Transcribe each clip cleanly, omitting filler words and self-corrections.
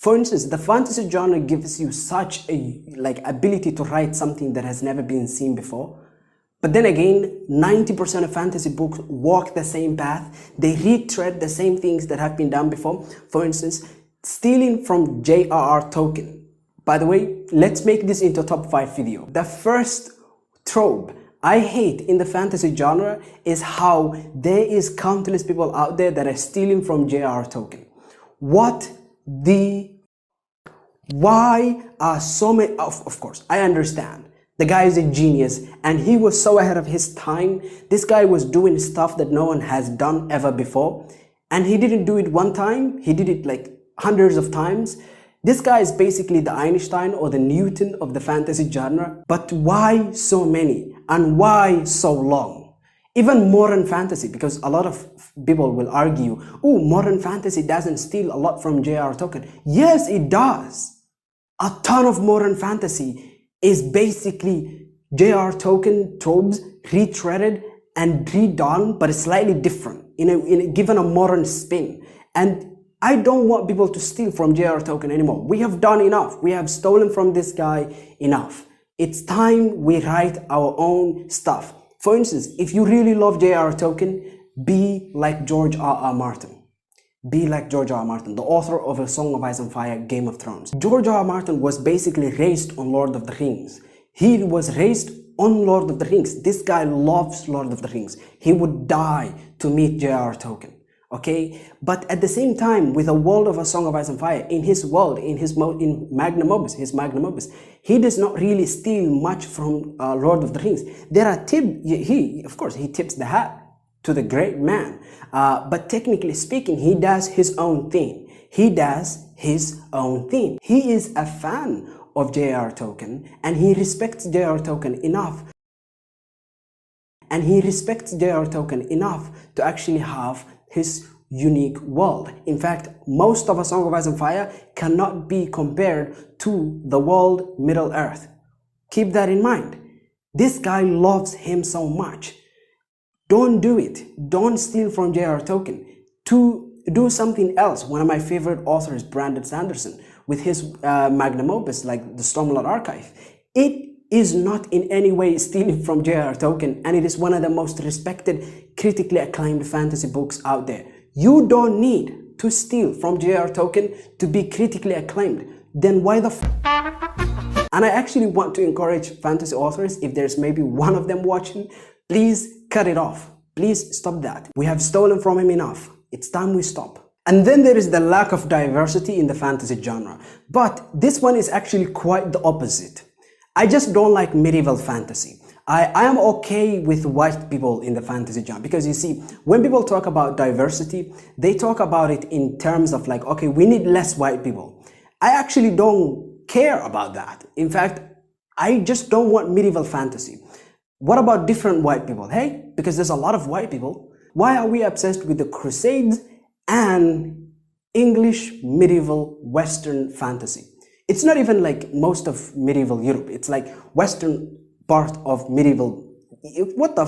For instance, the fantasy genre gives you such a ability to write something that has never been seen before. But then again, 90% of fantasy books walk the same path. They retread the same things that have been done before. For instance, stealing from J.R.R. Tolkien. By the way, let's make this into a top 5 video. The first trope I hate in the fantasy genre is how there is countless people out there that are stealing from J.R.R. Tolkien. Why are so many, of course, I understand. The guy is a genius and he was so ahead of his time. This guy was doing stuff that no one has done ever before. And he didn't do it one time, he did it like hundreds of times. This guy is basically the Einstein or the Newton of the fantasy genre. But why so many? And why so long? Even modern fantasy, because a lot of people will argue, oh, modern fantasy doesn't steal a lot from J.R.R. Tolkien. Yes, it does. A ton of modern fantasy is basically J.R.R. Tolkien tropes retreaded and redone, but slightly different, given a modern spin. And I don't want people to steal from J.R.R. Tolkien anymore. We have done enough. We have stolen from this guy enough. It's time we write our own stuff. For instance, if you really love J.R.R. Tolkien, be like George R.R. Martin. Be like George R.R. Martin, the author of A Song of Ice and Fire, Game of Thrones. George R.R. Martin was basically raised on Lord of the Rings. He was raised on Lord of the Rings. This guy loves Lord of the Rings. He would die to meet J.R.R. Tolkien. Okay, but at the same time, with a world of A Song of Ice and Fire, in his world, in magnum opus, he does not really steal much from Lord of the Rings. There are of course, he tips the hat to the great man, but technically speaking, he does his own thing. He is a fan of J.R.R. Tolkien, and he respects J.R.R. Tolkien enough. And he respects J.R.R. Tolkien enough to actually have his unique world. In fact, most of A Song of Ice and Fire cannot be compared to the world Middle Earth. Keep that in mind. This guy loves him so much. Don't do it. Don't steal from J.R.R. Tolkien. To do something else. One of my favorite authors, Brandon Sanderson, with his magnum opus like the Stormlight Archive. It is not in any way stealing from J.R.R. Tolkien, and it is one of the most respected, critically acclaimed fantasy books out there. You don't need to steal from J.R.R. Tolkien to be critically acclaimed. Then why the And I actually want to encourage fantasy authors, if there's maybe one of them watching, please cut it off. Please stop that. We have stolen from him enough. It's time we stop. And then there is the lack of diversity in the fantasy genre. But this one is actually quite the opposite. I just don't like medieval fantasy. I am okay with white people in the fantasy genre, because you see, when people talk about diversity, they talk about it in terms of like, okay, we need less white people. I actually don't care about that. In fact, I just don't want medieval fantasy. What about different white people? Hey, because there's a lot of white people. Why are we obsessed with the Crusades and English medieval Western fantasy? It's not even like most of medieval Europe. It's like Western part of medieval. What the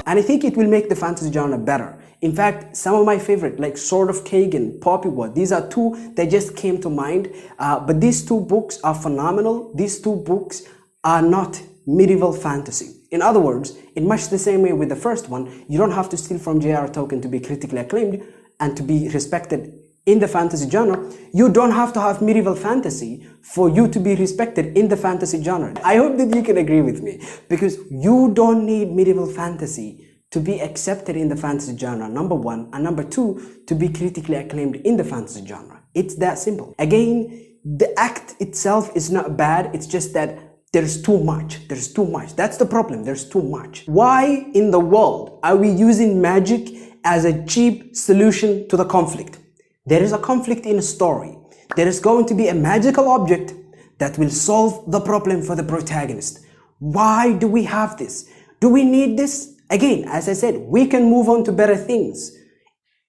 And I think it will make the fantasy genre better. In fact, some of my favorite, like Sword of Kagan, Poppy War, these are two that just came to mind. But these two books are phenomenal. These two books are not medieval fantasy. In other words, in much the same way with the first one, you don't have to steal from J.R.R. Tolkien to be critically acclaimed and to be respected in the fantasy genre. You don't have to have medieval fantasy for you to be respected in the fantasy genre. I hope that you can agree with me, because you don't need medieval fantasy to be accepted in the fantasy genre, number one, and number two, to be critically acclaimed in the fantasy genre. It's that simple. Again, the act itself is not bad, it's just that there's too much. That's the problem. There's too much. Why in the world are we using magic as a cheap solution to the conflict? There is a conflict in a story. There is going to be a magical object that will solve the problem for the protagonist. Why do we have this? Do we need this? Again, as I said, we can move on to better things.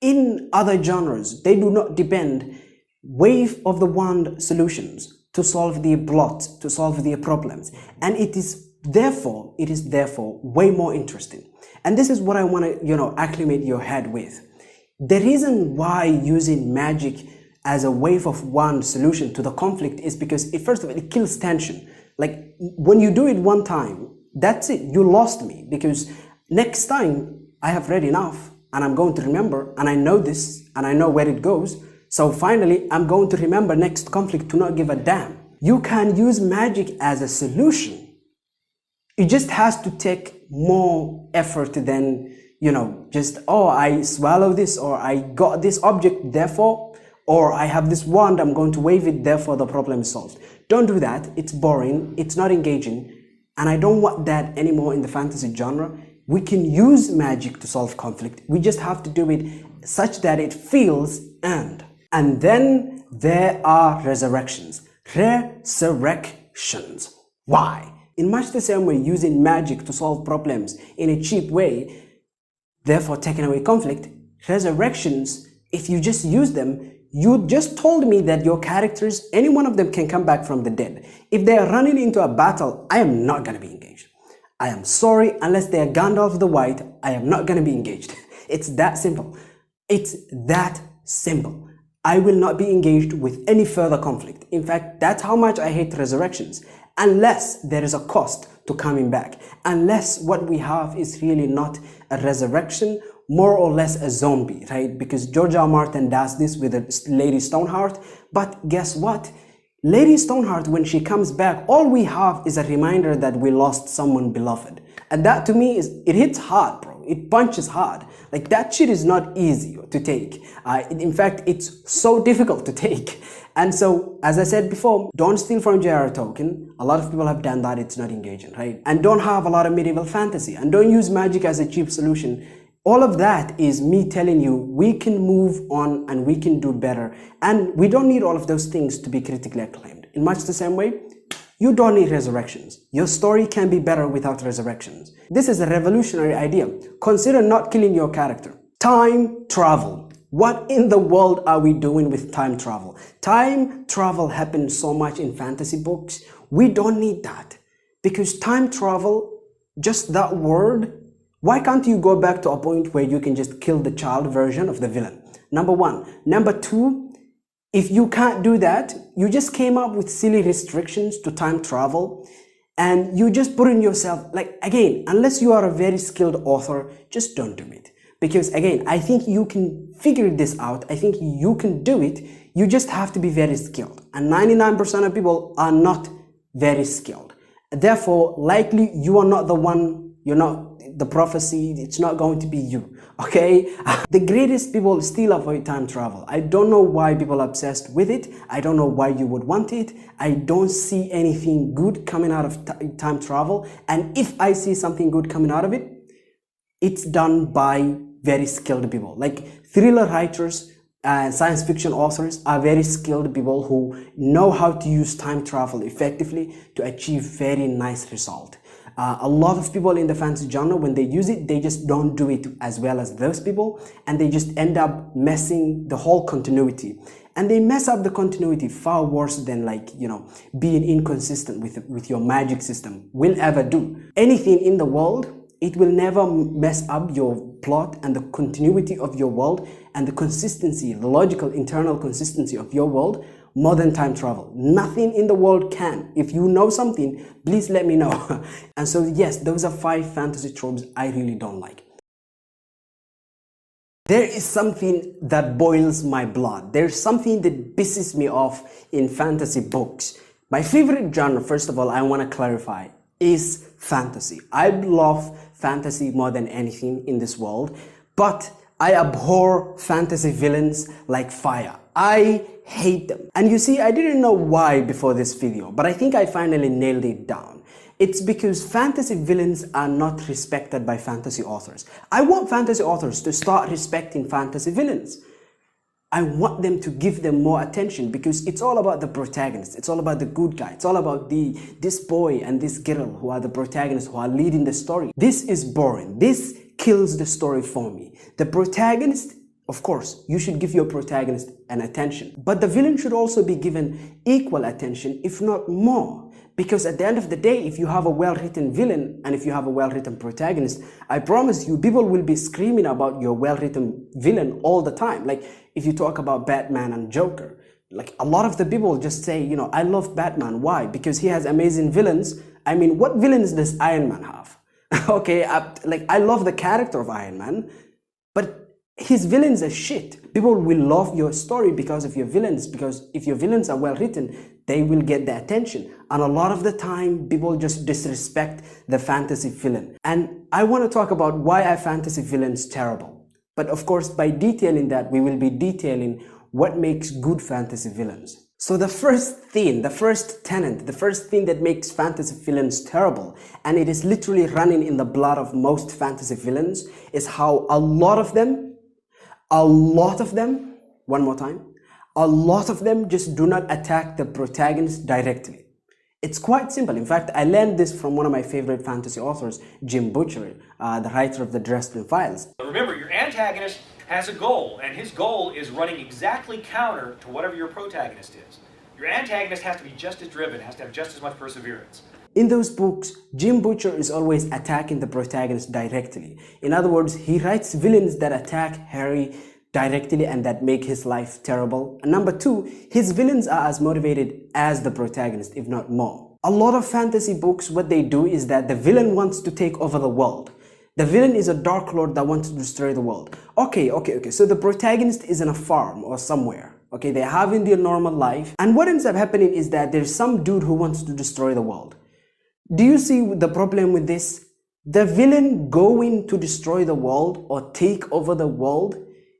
In other genres, they do not depend wave of the wand solutions to solve their plot, to solve their problems. And it is therefore way more interesting. And this is what I want to, acclimate your head with. The reason why using magic as a wave of one solution to the conflict is because first of all, it kills tension. Like when you do it one time, that's it, you lost me, because next time I have read enough and I'm going to remember, and I know this and I know where it goes. So finally, I'm going to remember next conflict to not give a damn. You can use magic as a solution. It just has to take more effort than, just, oh, I swallow this, or I got this object, therefore, or I have this wand, I'm going to wave it, therefore the problem is solved. Don't do that. It's boring. It's not engaging. And I don't want that anymore in the fantasy genre. We can use magic to solve conflict. We just have to do it such that it feels earned. And then there are resurrections. Resurrections. Why? In much the same way, using magic to solve problems in a cheap way, therefore taking away conflict, resurrections, if you just use them, you just told me that your characters, any one of them can come back from the dead. If they are running into a battle, I am not going to be engaged. I am sorry, unless they are Gandalf the White, I am not going to be engaged. It's that simple. It's that simple. I will not be engaged with any further conflict. In fact, that's how much I hate resurrections. Unless there is a cost to coming back. Unless what we have is really not a resurrection, more or less a zombie, right? Because George R. Martin does this with Lady Stoneheart. But guess what? Lady Stoneheart, when she comes back, all we have is a reminder that we lost someone beloved. And that to me it hits hard, bro. It punches hard. Like, that shit is not easy to take. In fact, it's so difficult to take. And so, as I said before, don't steal from J.R.R. Tolkien. A lot of people have done that. It's not engaging, right? And don't have a lot of medieval fantasy. And don't use magic as a cheap solution. All of that is me telling you we can move on and we can do better. And we don't need all of those things to be critically acclaimed. In much the same way, you don't need resurrections. Your story can be better without resurrections. This is a revolutionary idea. Consider not killing your character. Time travel. What in the world are we doing with time travel? Time travel happens so much in fantasy books. We don't need that. Because time travel, just that word, why can't you go back to a point where you can just kill the child version of the villain? Number one. Number two, if you can't do that, you just came up with silly restrictions to time travel, and you just put in yourself, like, again, unless you are a very skilled author, just don't do it. Because again, I think you can figure this out. I think you can do it. You just have to be very skilled. And 99% of people are not very skilled. Therefore, likely you are not the one, you're not the prophecy, it's not going to be you, okay? The greatest people still avoid time travel. I don't know why people are obsessed with it. I don't know why you would want it. I don't see anything good coming out of time travel. And if I see something good coming out of it, it's done by very skilled people. Like thriller writers and science fiction authors are very skilled people who know how to use time travel effectively to achieve very nice result. A lot of people in the fantasy genre, when they use it, they just don't do it as well as those people, and they just end up messing the whole continuity. And they mess up the continuity far worse than, like, being inconsistent with your magic system will ever do. Anything in the world, it will never mess up your plot and the continuity of your world and the consistency, the logical internal consistency of your world, more than time travel. Nothing in the world can. If you know something, please let me know. And so yes, those are 5 fantasy tropes I really don't like. There is something that boils my blood. There's something that pisses me off in fantasy books. My favorite genre, first of all, I want to clarify, is fantasy. I love fantasy more than anything in this world, but I abhor fantasy villains like fire. I hate them. And you see, I didn't know why before this video, but I think I finally nailed it down. It's because fantasy villains are not respected by fantasy authors. I want fantasy authors to start respecting fantasy villains. I want them to give them more attention, because it's all about the protagonist. It's all about the good guy. It's all about this boy and this girl who are the protagonists, who are leading the story. This is boring. This kills the story for me. The protagonist Of course, you should give your protagonist an attention, but the villain should also be given equal attention, if not more. Because at the end of the day, if you have a well-written villain and if you have a well-written protagonist, I promise you, people will be screaming about your well-written villain all the time. Like if you talk about Batman and Joker, like a lot of the people just say, you know, I love Batman. Why? Because he has amazing villains. I mean, what villains does Iron Man have? Okay, I love the character of Iron Man, but his villains are shit. People will love your story because of your villains, because if your villains are well written, they will get the attention. And a lot of the time, people just disrespect the fantasy villain. And I want to talk about why are fantasy villains terrible. But of course, by detailing that, we will be detailing what makes good fantasy villains. So the first thing, the first tenet, the first thing that makes fantasy villains terrible, and it is literally running in the blood of most fantasy villains, is how a lot of them, one more time, a lot of them just do not attack the protagonist directly. It's quite simple. In fact, I learned this from one of my favorite fantasy authors, Jim Butcher, the writer of the Dresden Files. Remember, your antagonist has a goal, and his goal is running exactly counter to whatever your protagonist is. Your antagonist has to be just as driven, has to have just as much perseverance. In those books, Jim Butcher is always attacking the protagonist directly. In other words, he writes villains that attack Harry directly and that make his life terrible. And number two, his villains are as motivated as the protagonist, if not more. A lot of fantasy books, what they do is that the villain wants to take over the world. The villain is a dark lord that wants to destroy the world. Okay. So the protagonist is in a farm or somewhere. Okay, they're having their normal life. And what ends up happening is that there's some dude who wants to destroy the world. Do you see the problem with this? The villain going to destroy the world or take over the world,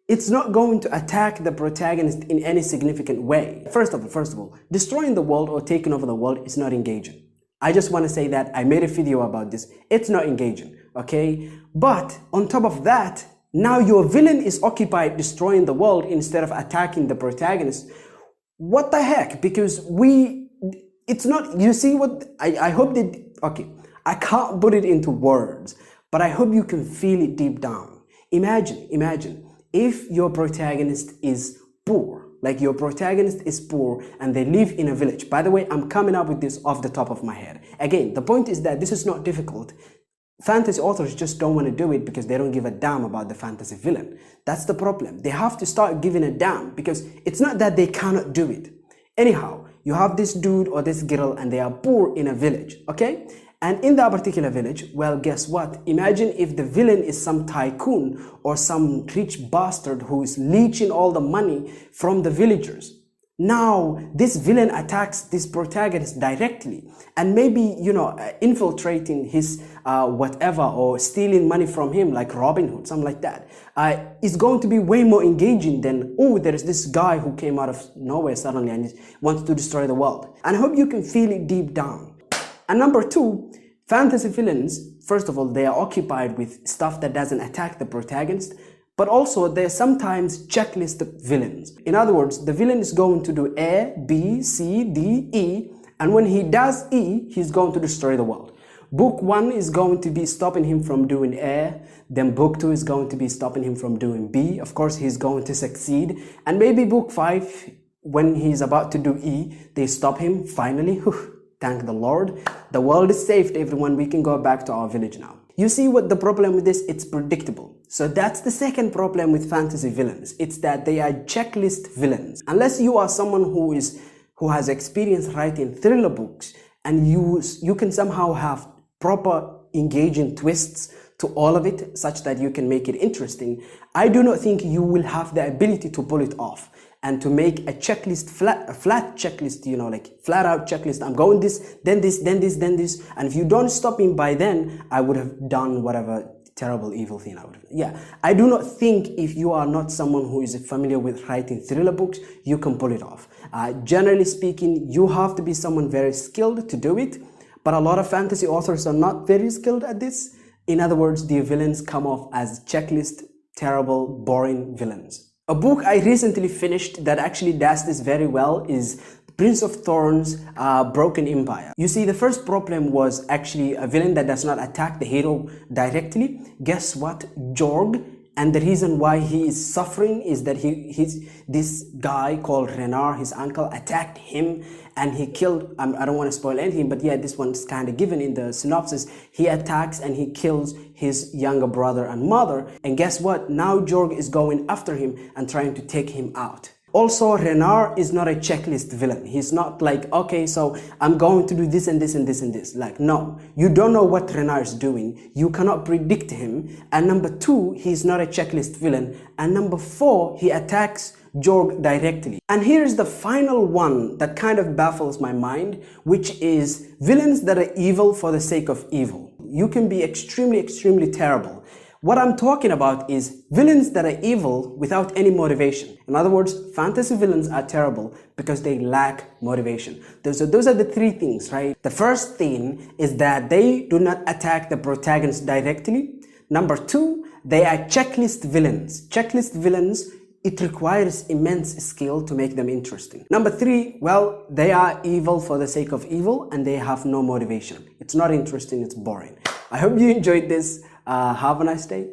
it's not going to attack the protagonist in any significant way. First of all, destroying the world or taking over the world is not engaging. I just want to say that I made a video about this. It's not engaging, okay? But on top of that, now your villain is occupied destroying the world instead of attacking the protagonist. What the heck? Because it's not, you see what, I hope that, okay, I can't put it into words, but I hope you can feel it deep down. Imagine if your protagonist is poor, like your protagonist is poor and they live in a village. By the way, I'm coming up with this off the top of my head. Again, the point is that this is not difficult. Fantasy authors just don't want to do it because they don't give a damn about the fantasy villain. That's the problem. They have to start giving a damn because it's not that they cannot do it. Anyhow, you have this dude or this girl and they are poor in a village, okay? And in that particular village, well, guess what? Imagine if the villain is some tycoon or some rich bastard who is leeching all the money from the villagers. Now, this villain attacks this protagonist directly and maybe, infiltrating his whatever or stealing money from him like Robin Hood, something like that. Is going to be way more engaging than, oh, there is this guy who came out of nowhere suddenly and wants to destroy the world. And I hope you can feel it deep down. And number two, fantasy villains, first of all, they are occupied with stuff that doesn't attack the protagonist, but also they're sometimes checklist villains. In other words, the villain is going to do A, B, C, D, E, and when he does E, he's going to destroy the world. Book 1 is going to be stopping him from doing A, then book 2 is going to be stopping him from doing B. Of course, he's going to succeed. And maybe book 5, when he's about to do E, they stop him finally. Thank the Lord. The world is saved, everyone. We can go back to our village now. You see what the problem with this? It's predictable. So that's the second problem with fantasy villains. It's that they are checklist villains. Unless you are someone who has experience writing thriller books and you can somehow have proper engaging twists to all of it such that you can make it interesting, I do not think you will have the ability to pull it off. And to make a checklist, a flat checklist, like flat out checklist. I'm going this, then this, then this, then this. And if you don't stop me by then, I would have done whatever terrible, evil thing I would have. Yeah, I do not think if you are not someone who is familiar with writing thriller books, you can pull it off. Generally speaking, you have to be someone very skilled to do it. But a lot of fantasy authors are not very skilled at this. In other words, the villains come off as checklist, terrible, boring villains. A book I recently finished that actually does this very well is Prince of Thorns, Broken Empire. You see, the first problem was actually a villain that does not attack the hero directly. Guess what? Jorg And the reason why he is suffering is that this guy called Renard, his uncle, attacked him and he killed, I don't want to spoil anything, but yeah, this one's kind of given in the synopsis. He attacks and he kills his younger brother and mother. And guess what? Now Jorg is going after him and trying to take him out. Also, Renard is not a checklist villain. He's not like, okay, so I'm going to do this and this and this and this. Like, no, you don't know what Renard is doing. You cannot predict him. And number 2, he's not a checklist villain. And number 4, he attacks Jorg directly. And here's the final one that kind of baffles my mind, which is villains that are evil for the sake of evil. You can be extremely, extremely terrible. What I'm talking about is villains that are evil without any motivation. In other words, fantasy villains are terrible because they lack motivation. So those are the 3 things, right? The first thing is that they do not attack the protagonist directly. Number 2, they are checklist villains. Checklist villains, it requires immense skill to make them interesting. Number 3, well, they are evil for the sake of evil and they have no motivation. It's not interesting, it's boring. I hope you enjoyed this. Have a nice day.